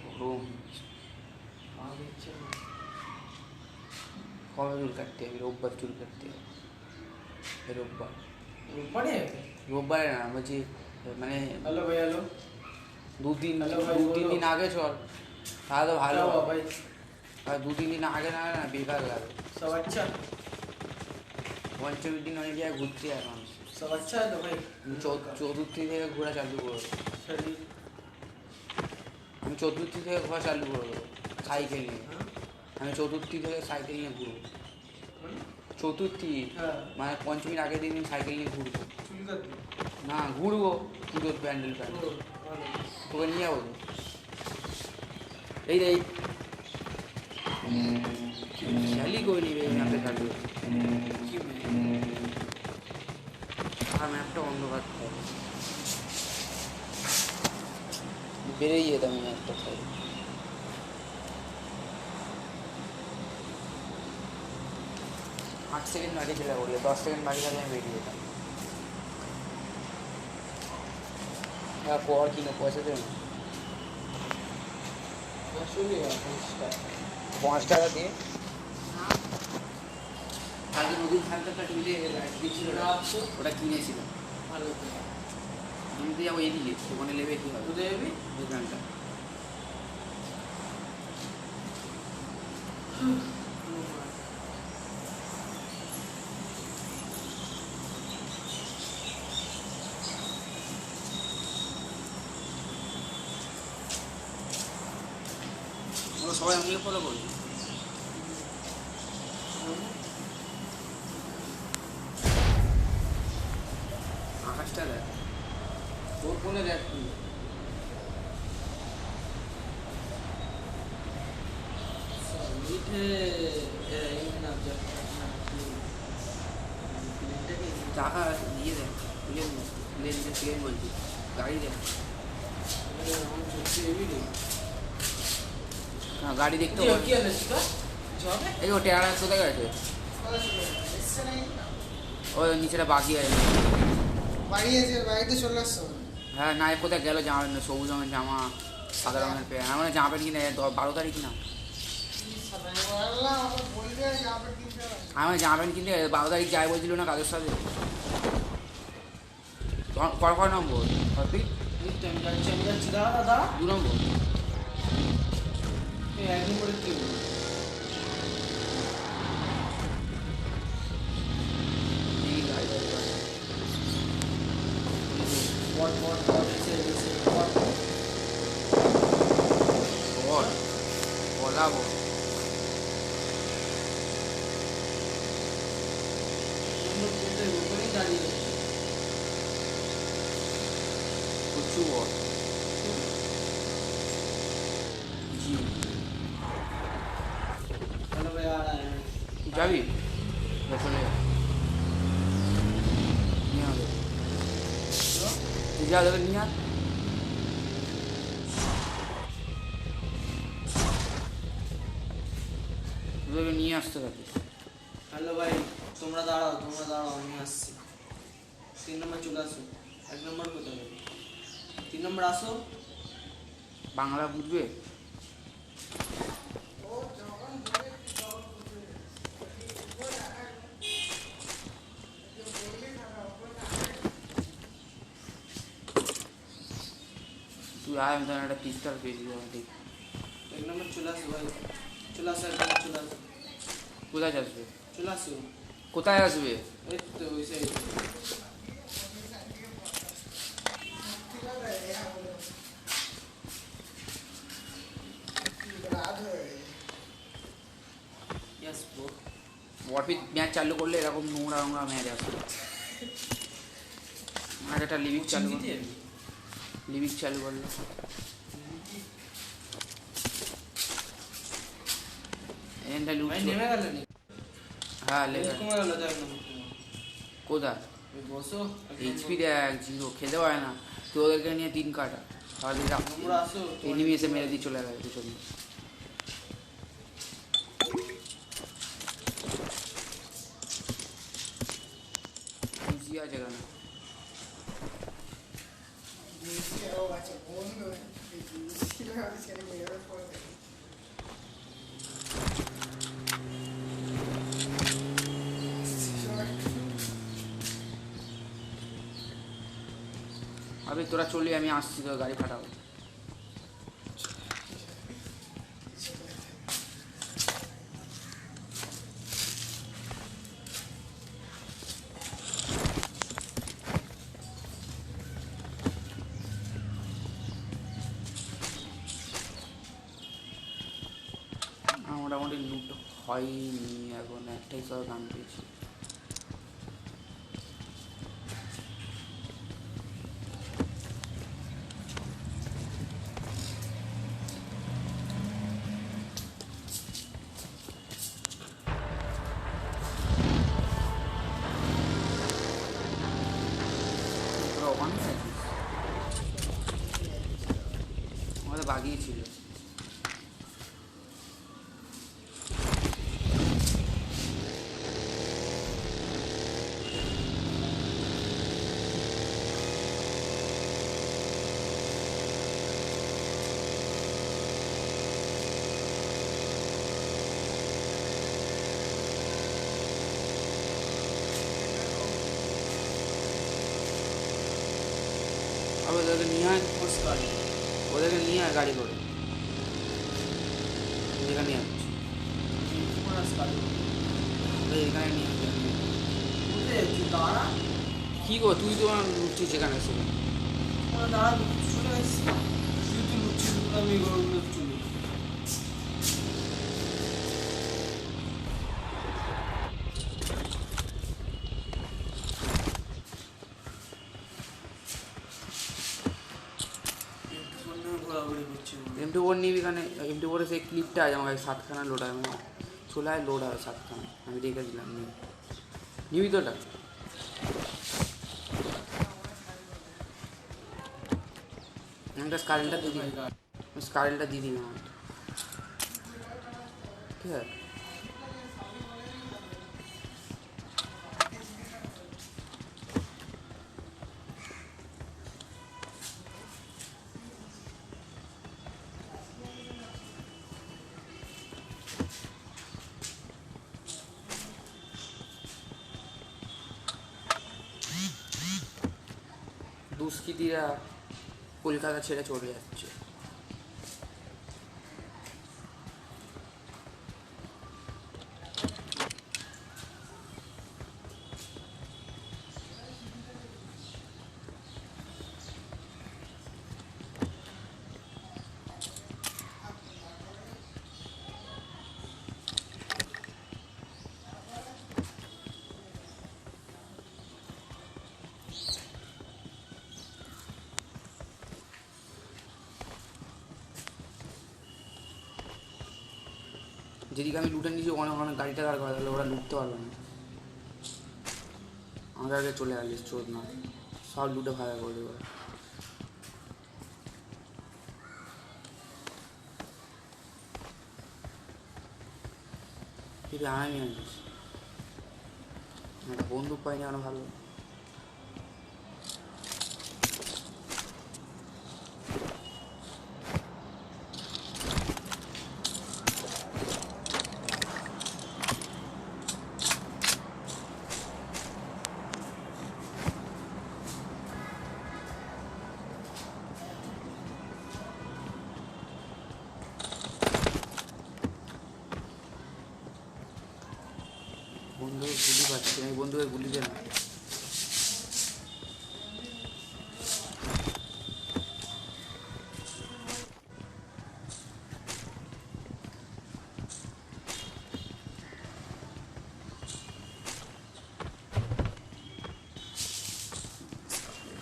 গরম কবে চুল কাটতে হবে? রোববার চুল কাটতে হবে। রোববার রোববারে না বলছি, মানে হ্যালো ভাই, হ্যালো। দু তিন হ্যালো ভাই, বলো। দিন আগে চল, তাহলে তো ভালো क्या हुआ হয়। भाई? আর 2-3 দিন আগে না না বেকার লাগে। सब अच्छा? পঞ্চমীর দিন অনেক জায়গায় ঘুরতে যায় মানুষ। सब अच्छा है तो भाई? চতুর্থী থেকে ঘোরা চালু করে দেবো। शरीर আমি চতুর্থী থেকে ঘোরা চালু করে দেবো সাইকেল নিয়ে। हाँ? আমি চতুর্থী থেকে সাইকেল নিয়ে ঘুরবো। মানে? চতুর্থী হ্যাঁ। মানে পঞ্চমীর আগের দিন সাইকেল নিয়ে ঘুরবো। চুল কাটবি? না ঘুরবো পুজোর প্যান্ডেল ও, প্যান্ডেল। ভালো। তোকে নিয়ে যাবো তো। এই রে খেয়ালই করে নিবে ম্যাপে থাকবে। কি ভাই? আর ম্যাপটা অন্ধকার থাকে, বেরিয়ে যেতাম ম্যাপটা থাকে। 8 সেকেন্ড বাকি চলে বললে, 10 সেকেন্ড বাকি থাকলে আমি বেরিয়ে যেতাম। হ্যাঁ পর কিনো পয়সা দেবে না। আসলে 5 টাকা। 5 টাকা দিয়ে কালকে নদীর ধারটা টিভিতে দিচ্ছিল না, ওটা কিনেছিলাম। ভালো তো। আমি তো যাবো এদিকে, ওখানে নেবে কি হবে কোথায় যাবি? দোকানটা। ওরা সবাই আমাকে ফলো করবে। আকাশটা দেখ, তোর ফোনে দেখ তুই। টাকা দিয়ে দেখ, প্লেন বলছি, গাড়ি দেখ। হ্যাঁ গাড়ি দেখতে হবে। এই ও টেয়ারা কোথায় গেছে? ওই নিচেটা বাকি আছে। বাড়িতে চলে আসছো? হ্যাঁ না কোথায় গেল জামা প্যান্ট, সবুজ রঙের জামা সাদা রঙের প্যান্ট। আমার জামা প্যান্ট কিনে 12 তারিখ না, আমার জামা প্যান্ট কিনতে 12 তারিখ যাই বলছিল না কাদের সাথে। কয় নম্বর? 2 নম্বর। একদিন করে কি এই গাড়ি বল বলাবো। कुछ और जी हेलो भाई, आ रहा है। যাবি চলে যা, নিয়ে হবে তুই যা যাবে নিয়ে আয়। তোদেরকে নিয়ে আসতে থাকি। হ্যালো ভাই, তোমরা দাঁড়াও আমি আসছি। 3 নম্বর চলে আসো। 1 নম্বর কোথায় যাবে? 3 নম্বর আসো। বাংলা বুঝবে? তুই আয়, আমি তখন একটা পিস্তল পেয়েছি দেখি। 1 নম্বর চলে আসো ভাই, চলে আসো, 1 নম্বর চলে আসো, কোথায় আসবে? চলে আসো। কোথায় আসবে? এই তো ওই সাইড। Yes bro. ওয়ারপিট ম্যাচ চালু করলে এরকম নোংরা নোংরা ম্যাচ আসবে। আর একটা লিভিক চালু করলে, লিভিক চালু করলে এখানটা লুট। ভাই নেমে গেল নি? হ্যাঁ লেগে কমে গেল, যাক না। কোথায়? এই বসো। এইচপি দেখ 0 খেতে পারে না, তুই ওদেরকে নিয়ে 3 কাটা তাহলে তোমরা আসো। এনিমি এসে মেরে দিয়ে চলে গেছে পিছন দিয়ে। খুশি আছে কেন? আবে তোরা চলি, আমি আসছি, তো গাড়ি ফাটাবো। মোটামুটি লুট হয়নি এখন, একটাই সব গান পেয়েছি। তোরা ওখানে থাকিস? আমাদের বাগিয়েছিল। আবার ওদেরকে নিয়ে আয়, নমস্কার। ওদেরকে নিয়ে আয় গাড়ি করে, যেখানে নিয়ে আসছি নমস্কার। এখানে নিয়ে আসছি। কোথায় যাচ্ছি? দাঁড়া। কী গো, তুই তো লুটছিস সেখানে সেখানে। ওরা দাঁড়া, চলে আসছি। তুই লুচ্ছিস, আমি গরমে চলে। ঘোরাঘুরি করছি। M24 নিবি, এখানে M24 সেই ক্লিপটা আছে আমার কাছে, 7খানা লোড হয়, আমার চলে আয়, লোড হয় 7খানা, আমি রেখে দিলাম। নিবি তো ওটা? একটা স্কারেলটা দিয়ে দিবি, স্কারেলটা দিয়ে দিবি আমার, ঠিক আছে? দুষ্কৃতীরা কলকাতা ছেড়ে চলে যাচ্ছে। যেদিকে আমি লুটে নিয়েছি ওখানে ওখানে গাড়িটা দাঁড় করা, তাহলে ওরা লুটতে পারবে না। আমাদের আগে চলে আসলিস, চোদ না, সব লুটে ভাড়া করে দেবে। তুই আমি আনিস, একটা বন্দুক পাইনি আরো ভালো। বন্ধুকে গুলি পাচ্ছি, আমি বন্ধুকে গুলি দে না।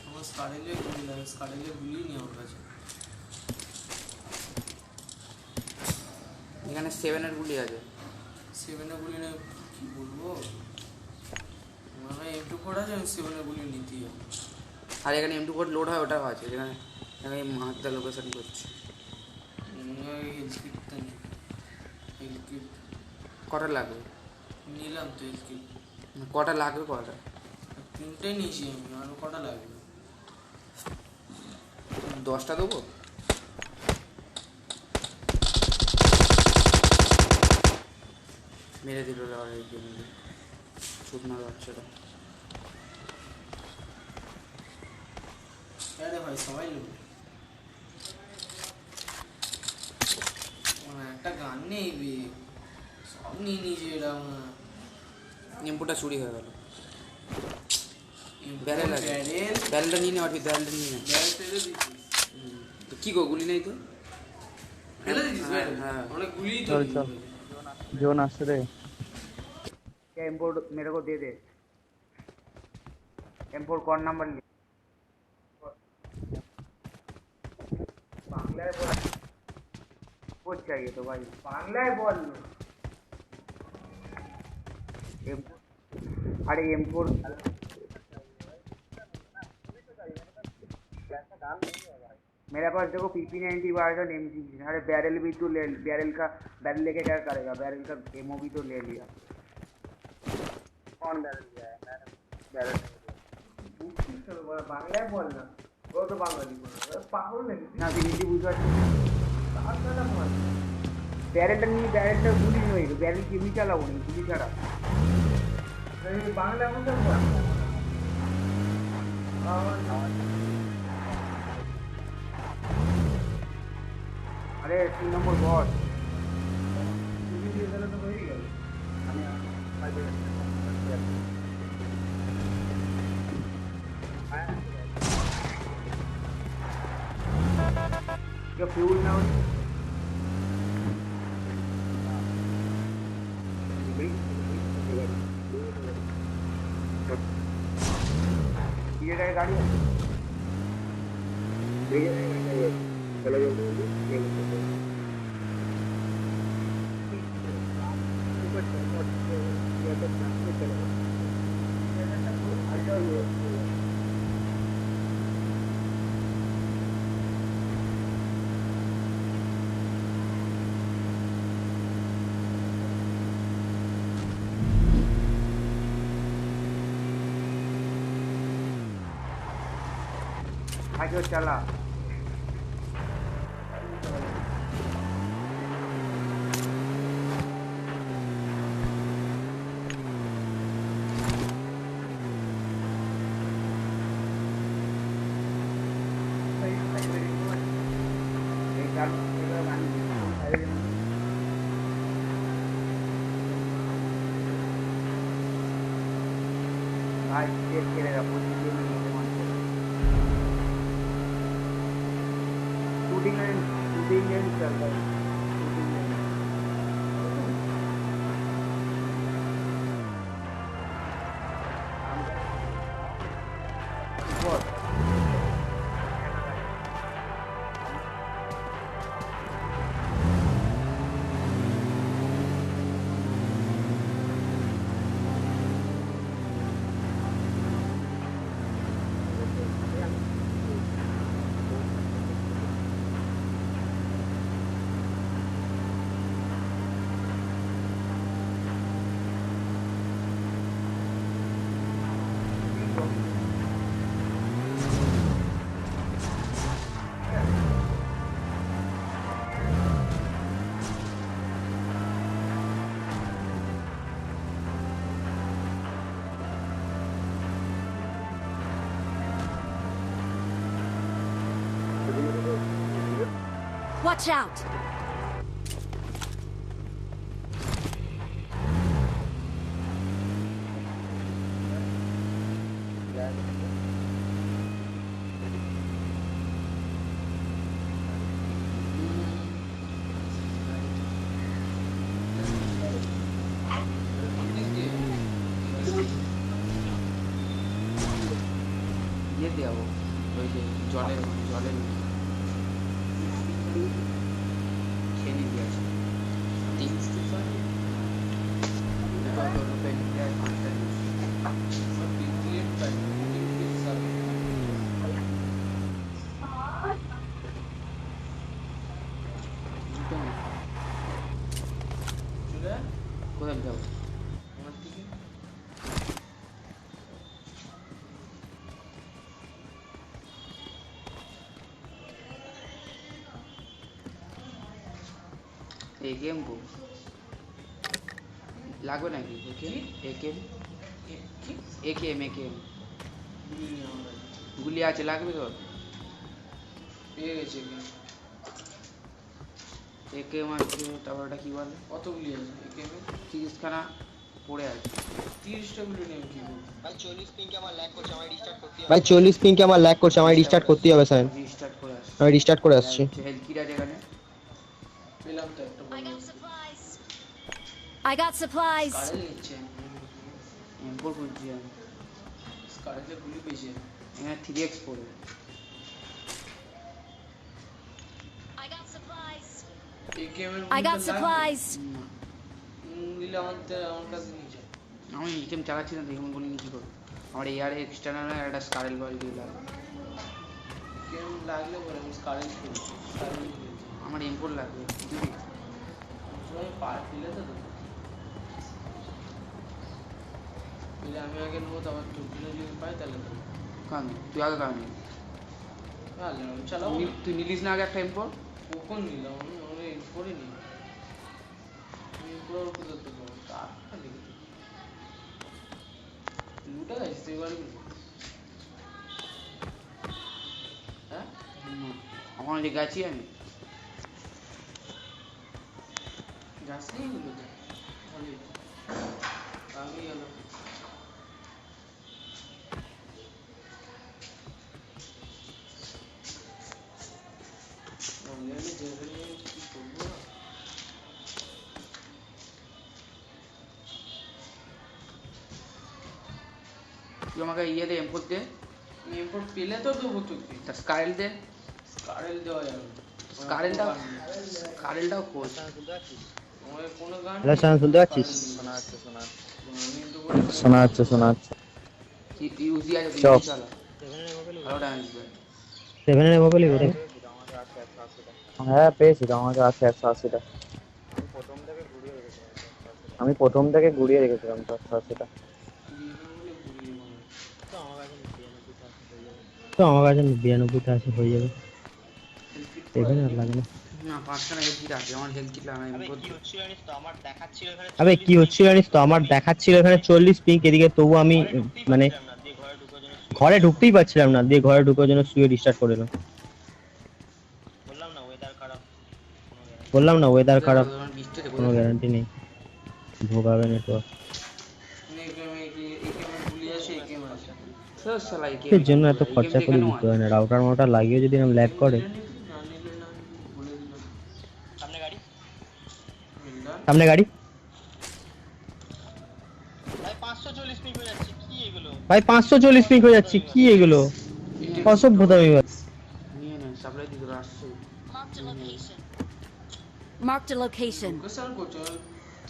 আমার স্কারেলে গুলি লাগে, স্কারেলে গুলি নেই আমার কাছে। এখানে 7-এর গুলি আছে। 7-এর গুলি নেই, কি বলবো? আমার ভাই M24 আছে, আমি 7-এর গুলি নিতেই হবে। আর এখানে M24 লোড হয়, ওটাও আছে। এখানে আমি মাত্রা লোকেশন করছি। হেলথ কিটটা নেই, হেলথ কিট কটা লাগবে? নিলাম তো হেলথ কিট, কটা লাগবে? কটা? 3টে নিয়েছি আমি, আরও কটা লাগবে? 10টা দেবো? মেরে দিল লড়াইকে মিলে শুকনো বাচ্চাটা। আরে ভাই সবাই লোক মানে একটা গান নেই বে সব নিয়ে নিজে এরা নিম্পুটা চুরি হয়ে গেল। ব্যারেল ব্যারেলটা নিয়ে নেওয়া ঠিক, ব্যারেলটা নিয়ে নে। ব্যারেল ফেলে দিচ্ছিস তো কী গো, গুলি নেই তো? ফেলে দিচ্ছিস ব্যারেল হ্যাঁ। অনেক গুলি তো चल चल जोन আসছে রে। M4 मेरे को दे दे। M4 कौन नंबर ले? बांग्ला है बोल, कुछ चाहिए तो भाई बांग्ला है बोल। अरे M4 मेरे पास देखो PP90 वर्जन MG। अरे बैरल भी तो ले, बैरल का बैरल लेके क्या करेगा? बैरल का एमओ भी तो ले लिया। कौन बैरल लिया है? बैरल बांग्लाয় বল না, ও তো বাঙালি বলে পাগল নাকি না? তুই হিন্দি বুঝতে পারছিস না? ব্যারেলটা নিয়ে ব্যারেলটা গুলি নয়, ব্যারেল কেমনি চালাবো না গুলি ছাড়া। বাংলা বলতে अरे 3 নম্বর বস তো হয়ে গেল। क्या फ्यूल ना हो ये गाड़ी आगे चला। भाई चेक करेगा पूरी शूटिंग चल रहा है। Watch out! ये दिया वो जले खेने दिया কোথায় যাবো? লাগবে নাকি ওকে একেএম কি একেএম গুলি নিয়ে আমার কাছে। গুলি আছে লাগবে তোর পেয়ে গেছে একে। একেএম আছে তারপর ওটা কি বলে কত গুলি আছে একেমে? 30খানা পড়ে আছে 30টা গুলি নিয়ে আমি কি করবো? ভাই 40 পিং কে আমার ল্যাগ করছে আমায় রিস্টার্ট করতেই হবে স্যার রিস্টার্ট করে আসছে আমি রিস্টার্ট করে আসছি হেলথ কিট আছে এখানে পেলাম তো একটা I বড় got supplies. I got supplies. কারেল নিচ্ছে। এম্পোর খুঁজছি আমি কারেলে গুলি পেয়েছে। এখানে 3x পড়ে I got supplies. একেমের I got supplies. নিলে আমার কাছে নিয়ে যায়। আমি একেএম চালাচ্ছি না দেখুন বলি কি করবো আমার এয়ারে এক্সটার্নাল একটা স্কারেল বল দিয়ে লাগবে একেম লাগলে বলে আমি কারেল খেলি। কারেল খেলি। আমার এম্পোর লাগবে দিবি সবাই পার ফেলে তো দেবো। পেলে আমি আগে নেবো তারপর টুকিলে যদি পাই তাহলে দেবো। কারণ তুই আগে কারণ তাহলে আমি চালাবো। তুই নিলিস না আগে একটা এম্পোর কখন নিলাম আমি করে নি আমি পুরো কোথাও তো টাকা লেগে লুটা গেছে তুই বাড়ি হ্যাঁ ওখানে যে গেছি আমি যাস নেই গুলো তো ভালোই আমি গেল অনলাইনে জেনে নিয়ে কি করবো না তুই আমাকে ইয়ে দে এম্পোর দে এরপর পেলে তো দেবো তোকে তার স্কারেল দে কারেল দেওয়া যাবে স্কারেলটাও খোঁজ আমাকে কোনো গান হ্যালো স্যার শুনতে পাচ্ছিস শোনা যাচ্ছে ইউজি আছে চপ। তুই চালা ভালো ডান্স করে 7 এর মোবাইলই করে হ্যাঁ পেয়েছি তো আমাকে আছে 180টা আমি প্রথম থেকে ঘুরিয়ে রেখেছিলাম তো 180টা তো আমার কাছে 92টা আছে হয়ে যাবে 7 আর লাগে না না 5খানা হেলথ কিট আছে আমার হেলথ কিট লাগাই আবে কি হচ্ছিল জানিস তো আমার দেখাচ্ছিল এখানে 40 পিং এদিকে তবু আমি মানে ঘরে ঢুকতেই পারছিলাম না দিয়ে ঘরে ঢুকার জন্য শুয়ে রিস্টার্ট করে দিলাম বললাম না ওয়েদার খারাপ বৃষ্টিতে কোনো গ্যারান্টি নেই ভোগাবে নেটওয়ার্ক গুলি আছে একেম আছে স্যার শালা এর জন্য এত খরচা করে দিতে হয় না রাউটার মোটা লাগিয়ে যদি আমি ল্যাগ করে না নিলে না বলে দিলাম সামনে গাড়ি ভাই 540 পিং হয়ে যাচ্ছে কি এগুলো অসভ্যতামি ভাই নিয়ে নে সাপ্লাই দিতে আসছে Marked a location. Marked a location. Location করছে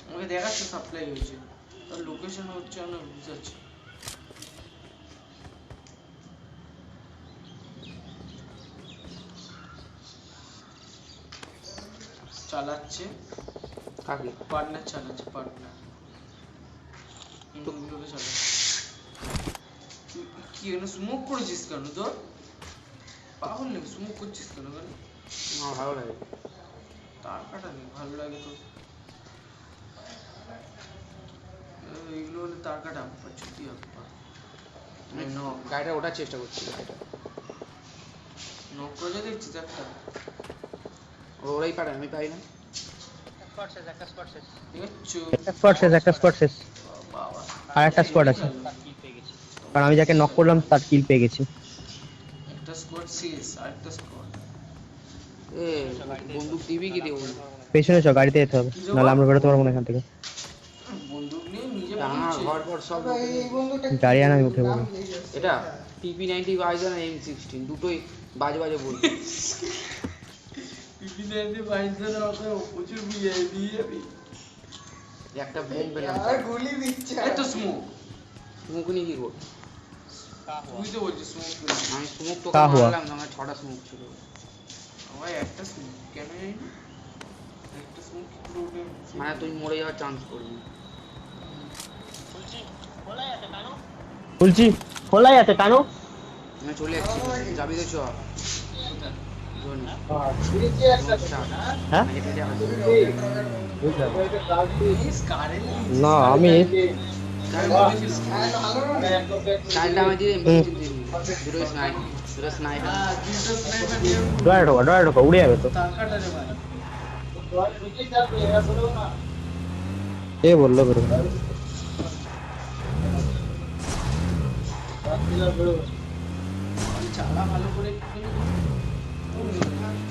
আমাকে দেখাচ্ছে সাপ্লাই হয়েছে আর লোকেশন হচ্ছে না বুঝাচ্ছে চালাচ্ছে কাকে পার্টনার চালাচ্ছে পার্টনার লোকে চালাচ্ছে তুই কি এখানে স্মোক করেছিস কেন তোর পাগল নাকি স্মোক করছিস কেন কেন আমার ভালো লাগে তার কাটা নেই ভালো লাগে তো এগুলো হলে তার কাটা আপা ছুটি আপা গাড়িটা ওঠার চেষ্টা করছি গাড়িটা নক করে দেখছিস একটা ওরাই পারে আমি পাই না দেখছো একটা স্পট শেষ বাবা আর একটা স্কোয়াড আছে কারণ আমি যাকে নক করলাম তার কিল পেয়ে গেছি একটা স্কোয়াড শেষ আরেকটা স্কোয়াড এ বন্দুক দিবি কি দেবো পেছনে চ গাড়িতে যেতে হবে নাহলে আমরা বেরোতে পারবো না এখান থেকে বন্দুক নিয়ে নিজে ডাঙা ঘর ঘর সব গাড়ি আনা আমি উঠে পড়বো এটা PP90 বাইজন আর M16 দুটোই বাজে বাজে বলবো পিপিতে বাইরে ওকে প্রচুর বিয়ে দিয়ে যাবি একটা বোম পেলাম গুলি দিচ্ছে এত স্মোক স্মোক নিয়ে কি করব তুই তো বলছিস স্মোক আমি স্মোক তো কা হুয়া? মারলাম আমার 6টা স্মোক ছিল আমার একটা স্মোক কেন জানি না একটা স্মোক কি পুরো উঠে মানে তুই মরে যাওয়ার চান্স করবি বলছি খোলা যাচ্ছে কেন আমি চলে যাচ্ছি যাবি তো চ জোনে হ্যাঁ হেঁটে যাওয়া বুঝলাম কারেন্ট না আমি চালটা আমি দিয়ে দুটো স্নাইপার ড্রয়ার ঢোকা উড়ে যাবে তো টাকাটা রে ভাই কে বললো বেরো চালা ভালো করে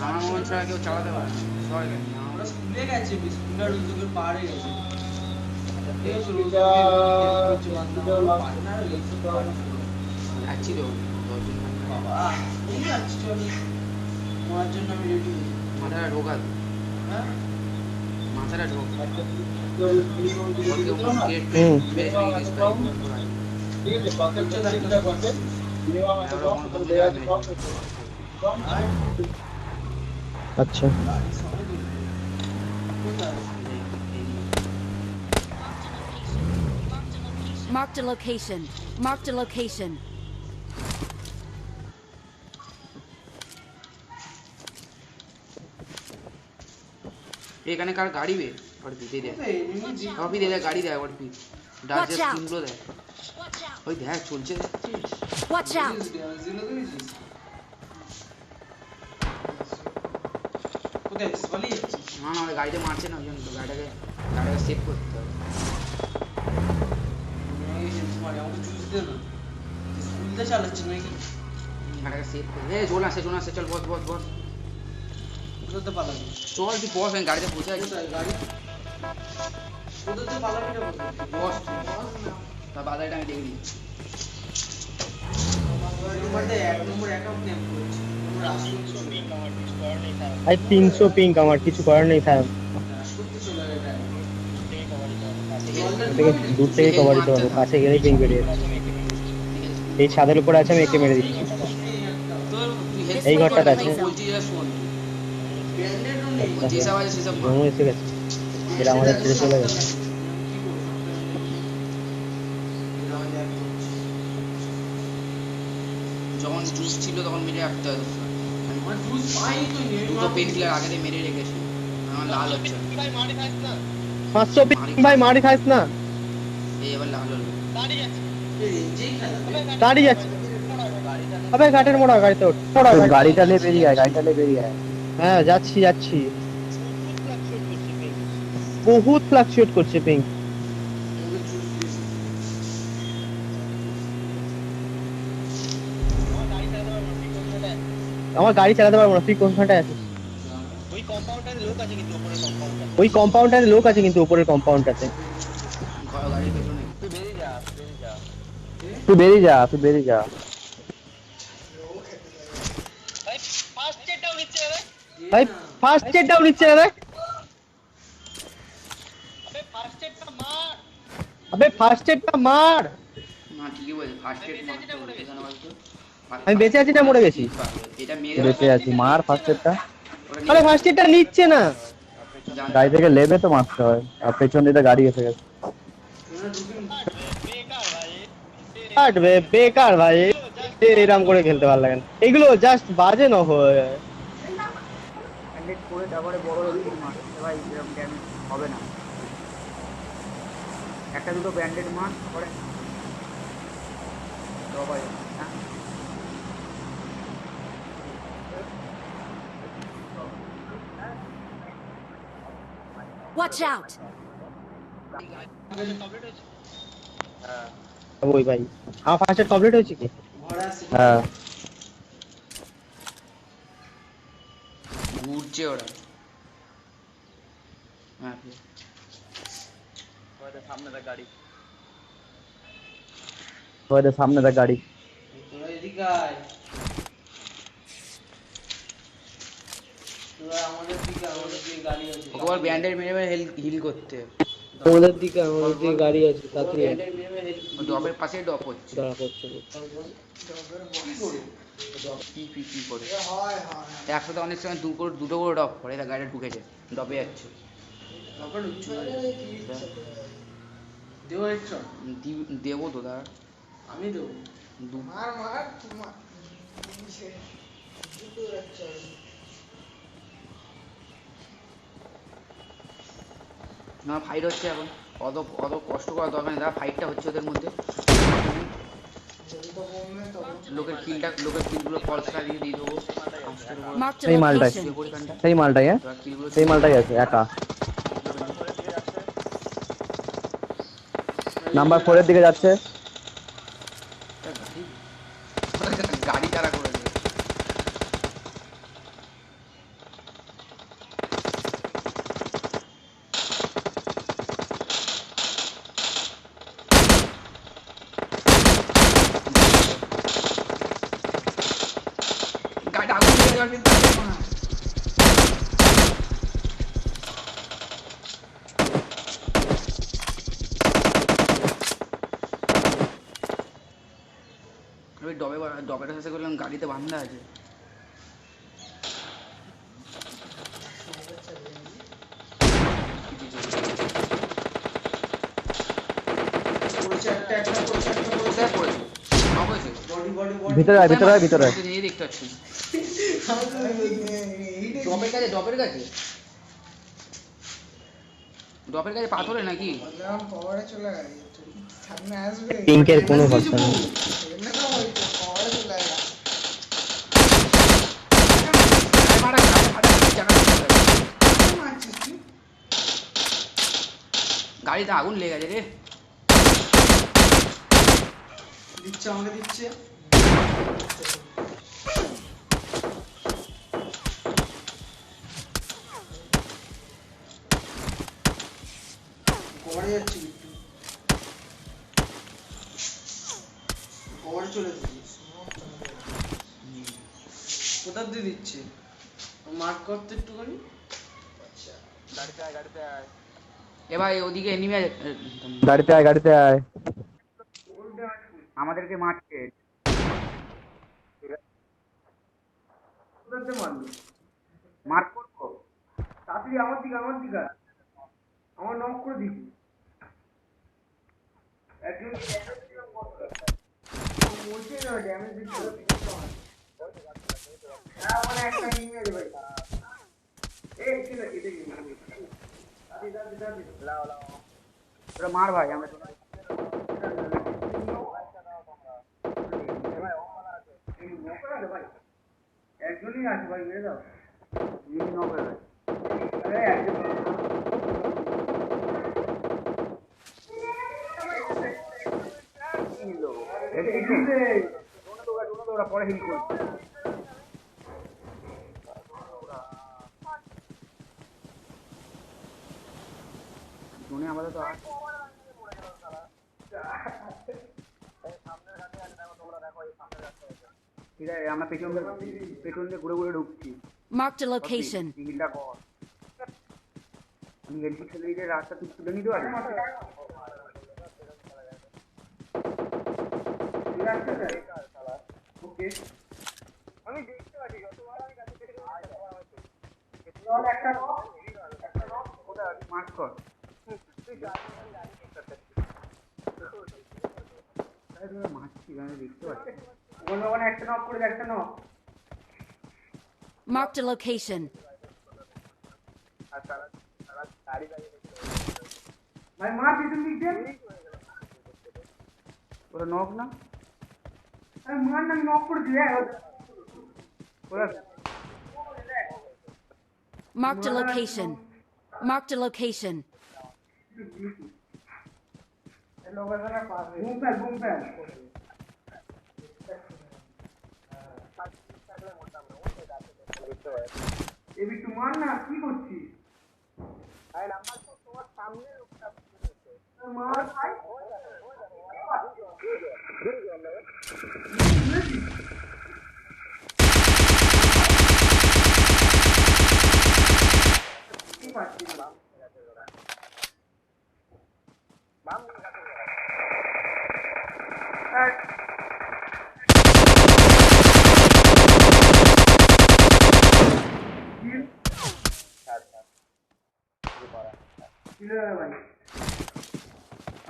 আমার মন ছাড়া কেউ চালাতে পারে না সবাই জানে না। আমরা স্কুলে গেছি স্কুলের রোজকের পাহাড়ে গেছি যাচ্ছি তো 10 দিন বাবা এই যাচ্ছি চল তোমার জন্য আমি রেডি মাথাটা ঢোকা তো। হ্যাঁ মাথাটা ঢোক আচ্ছা Marked a location. Marked a location. এখানে কার গাড়ি বে और दे दे अभी दे दे गाड़ी दे और भी डाल Watch दे out. 3 दे ওই দেখ চলছে দেখছিস Watch out. কোথায় বলি না না ওই গাড়িতে মারছে না ওই জন্য তো গাড়িটাকে সেভ করতে হবে আমাকে চুজ দে না স্কুলটা চালাচ্ছি নাকি গাড়িটাকে সেভ করে এ জোন আসে চল বস বস বস কোথাতে পালাবি চল তুই বস আমি গাড়িতে বসে আছি কোথায় গাড়ি কোথাতে পালাবি না বস তা বাজারটা আমি দেখে দিচ্ছি নম্বরটা এক নম্বর অ্যাকাউন্ট নেম করেছি নম্বর আসলে ভাই 300 পিঙ্ক আমার কিছু করার নেই স্যার করতে চলে গেছে দূর থেকে কভার দিতে পারবো কাছে গেলেই পিঙ্ক বেরিয়ে যাবে। এই ছাদের উপরে আছে আমি একে মেরে দিচ্ছি এই ঘরটাতে আছে বলছি যে শোন ব্যান্ডেডও নেই যেসব আছে সেসব মার। জমু এসে গেছে এরা আমাদের ছেড়ে চলে গেছে যখন জুস ছিল তখন মেরে রাখতে হয় আমার জুস পাই তো দুটো পেন কিলার আগে থেকে মেরে রেখেছি আমার লাল হচ্ছে না। 500 পিঙ্ক ভাই মারি খাইস না এই এবার লাল হলো রেঞ্জেই খেলা দাঁড়িয়ে যাচ্ছে আবে ঘাটের মোড়া গাড়িতে ওঠ গাড়িটা নিয়ে বেরিয়ে আয় হ্যাঁ যাচ্ছি বহুত ফ্লাকচুয়েট করছে পিঙ্ক আমার গাড়ি চালাতে পারবো না তুই কোনখানটায় আছিস ওই কম্পাউন্ডারে লোক আছে কিন্তু উপরের কম্পাউন্ডটাতে গাড়ির পেছনে তুই বেরিয়ে যা ভাই ফার্স্ট এড ডাউন নিচ্ছে না রে আবে ফার্স্ট এডটা মার না ঠিকই বলছে ফার্স্ট এড মারতে হবে কেন বলতো আমি বেঁচে আছি না মরে গেছি এটা মেরে বেঁচে আছি মার ফার্স্ট এডটা আরে ফার্স্ট এডটা নিচ্ছে না গাড়ি থেকে লেবে তো মারতে হয় আর পেছন দিকে গাড়ি এসে গেছে কাটবে বেকার ভাই এরকম করে খেলতে ভালো লাগে না এগুলো জাস্ট বাজে না হয় করে তারপরে বড় মারতে ভাই এরকম ড্যামেজ হবে না একটা দুটো ব্যান্ডেড মার পরে সবাই হ্যাঁ Watch out. ওই ভাই আমার ফার্স্ট এড কমপ্লিট হয়েছে কি হ্যাঁ ঘুরছে ওরা হ্যাঁ সামনে দেখ গাড়ি তোরা এদিকে আয় তোরা আমাদের দিকে গাড়ি আছে ওকে বল ব্যান্ডেড মেরে মেরে হিল করতে আমাদের দিকে গাড়ি আছে তাতে ড্রপের পাশে ড্রপ হচ্ছে দাঁড়া করছে কি করে একসাথে অনেক সময় দুটো করে ড্রপ করে এটা গাড়িটা ঢুকেছে ড্রপে যাচ্ছে দেবো হেডশট দেবো তো দাঁড়া আমি দেবো মার না ফাইট হচ্ছে এখন, অত অত কষ্ট করা দরকার নেই, দাদা ফাইটটা হচ্ছে ওদের মধ্যে। যদি তো বললে তখন লোকের কিলগুলো ফলস লাগিয়ে দিয়ে দেবো। Marked a সেই মালটাই location. সেই মালটাই হ্যাঁ কিলগুলো সেই মালটাই আছে একা নাম্বার 4 এর দিকে যাচ্ছে গাড়ি চারা করেছে। গাড়িটা আগুন লেগে যাওয়ার কিন্তু আছে না। আমি ডবের শেষে করলাম, গাড়িতে বান্ধা আছে। কোথায় পড়েছে? নক হয়েছে? ভিতরে আয় ভিতরে আয় ভিতরে আয়। নিয়ে দেখতে পাচ্ছি। ডবের কাছে পাথরে নাকি? বললাম পাওয়ারে চলে গেছে সামনে আসবে পিঙ্কের কোনো ভরসা নেই। এমনি তো হয়তো পাওয়ারে চলে গেছে মারছিস তুই গাড়িতে আগুন লেগে গেছে রে। দিচ্ছে আমাকে দিচ্ছে ঘরে যাচ্ছি বিট্টু ঘরে চলে যাচ্ছি কোথা দিয়ে দিচ্ছে মার্ক করতে একটুখানি। এ ভাই ওদিকে এনিমি আছে। গাড়িতে আয় আমাদেরকে মারছে। কোথাতে মারলো? মার করবো তাড়াতাড়ি আমার দিকে আমার নক করে দিবি। একজন বলছে না ড্যামেজ দিচ্ছে। হ্যাঁ মানে একটা নিয়ে যাবে ভাই। এই ছিল এটা কি ওরা মার ভাই আমরা একজনই আছে ভাই মেরে দাও পরে হিল করছে জোনে আমাদের তো ঠিক আছে আমরা পেছন দিয়ে ঘুরে ঢুকছি। Marked a location. হিলটা কর আমি হেলমেট ফেলে দিলে রাস্তা তুলে নিতে পারি। ওকে আমি দেখতে পাচ্ছি একটা মার্ক কর মারছি আমি দেখতে পাচ্ছি ওখানে একটা নক করে একটা নক। Marked a location. ভাই মার পিছন দিক দিয়ে ওরা নক না আরে মার না নক করে দিয়ে ওরা Marked a location. Marked a location. ঘুম ফেল এবি তুই মার না কি করছিস মার ভাই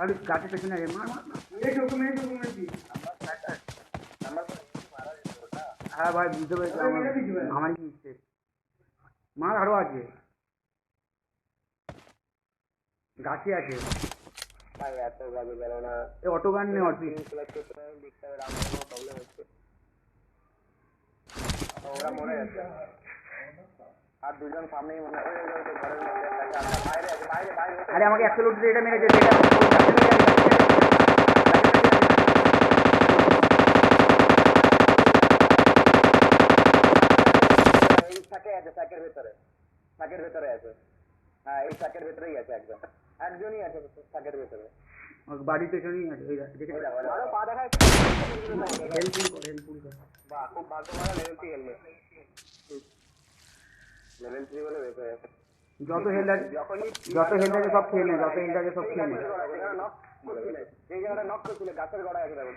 আরে গাছের পেছনে আগে মার হ্যাঁ ভাই বুঝতে পেরেছি আমার কি মিস্টেক মার আরো আছে গাছে আছে ভাই এত বাজে গেল না এ অটো গান নে অর্পি ওরা মরে গেছে আর দুজন সামনেই মনে হয় ঘরের মধ্যে বাইরে আছে বাইরে বাইরে আরে আমাকে একটা লোড দিয়ে এটা মেরেছে এটা এই থাকে আছে শাকের ভেতরে আছে হ্যাঁ এই শাকের ভেতরেই আছে একজনই আছে শাকের ভেতরে বাড়ির পেছনেই আছে ওই দেখে আরো পা দেখায় হেল্পফুল কর বাহ খুব ভাগ্যবান লেভেল 3 হেলমেট লেভেল 3 বলে বেঁচে গেছে যত হেল্প আছে সব খেয়ে নে এই জায়গাটা নক করছিল গাছের গোড়ায় আছে দেখো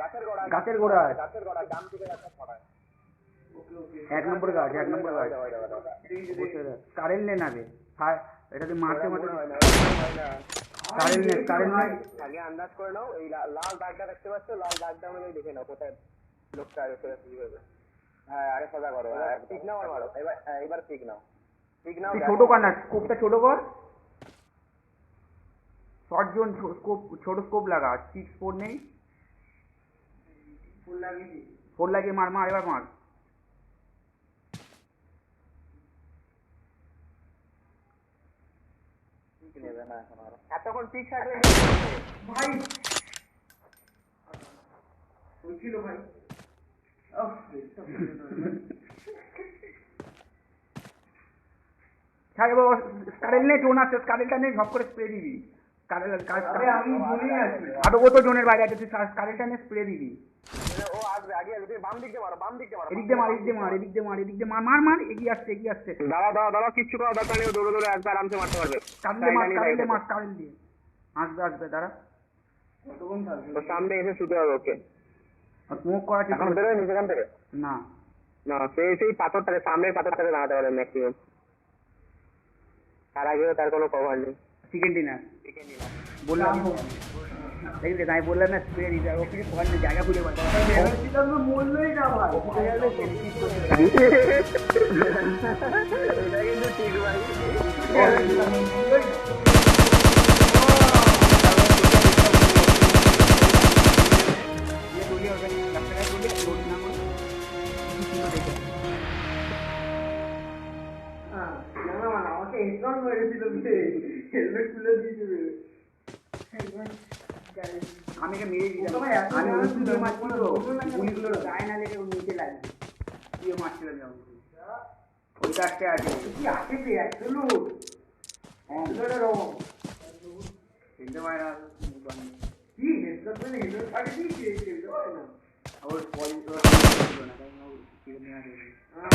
গাছের গোড়ায় ডান দিকে গাছের গোড়ায় এক নম্বর গাছ কারেন্ট নে না রে এটাতে মারতে কারেন্ট নে আগে আন্দাজ করে নাও এই লাল দাগটা দেখতে পাচ্ছ লাল দাগটা মানে দেখে নাও কোথায় লোকটা আছে হ্যাঁ আরে সোজা করো ঠিক নাও আর মারো এবার ঠিক নাও ছোট কর না স্কোপটা ছোট কর শর্ট জোন স্কোপ ছোট স্কোপ লাগা 6-4 নেই ফোর লাগিয়ে মার এবার মার নেবে না এখন আর এতক্ষণ ঠিক থাকলে ভাই হয়েছিল ভাই কারেন্ট নেই জোন আছে কারেন্টটা নেই ঝপ করে স্প্রে দিবি আমি জোনে আছি আর ও তো জোনের বাইরে আছে তুই কারেন্টটা নিয়ে স্প্রে দিবি ও আসবে আগে তুমি বাম দিক দিয়ে মারো এদিক দিয়ে মার এগিয়ে আসছে দাঁড়াও কিচ্ছু করার দরকার নেই দৌড়ে একবার আরামসে মারতে পারবে কারেন্ট দিয়ে আসবে দাঁড়া তো সামনে এসে শুতে হবে ওকে স্মোক করা ঠিক এখন বেরোয় নি সেখান থেকে না সেই পাথরটাকে সামনের পাথরটাকে দাঁড়াতে পারবে ম্যাক্সিমাম তার আগেও তার কোনো কভার নেই চিকেন ডিনার বললাম দেখি তাই বললাম না স্প্রে দিতে ও কিছু করার নেই জায়গা খুঁজে পাচ্ছে বললোই না ভাই এটা কিন্তু ঠিক ভাই আমি মেরে দিলাম আমি ওষুধ দিয়ে মারছি তো গুলিগুলো গায়ে না লেগে নিচে লাগবে দিয়ে মারছিলাম ওই গাছটা আছে কি আছে রে একদম খেলতে পারে না কি হেডশট মানে হেডশট ফাটে কি খেলতে পারে না ওর পয়েন্ট না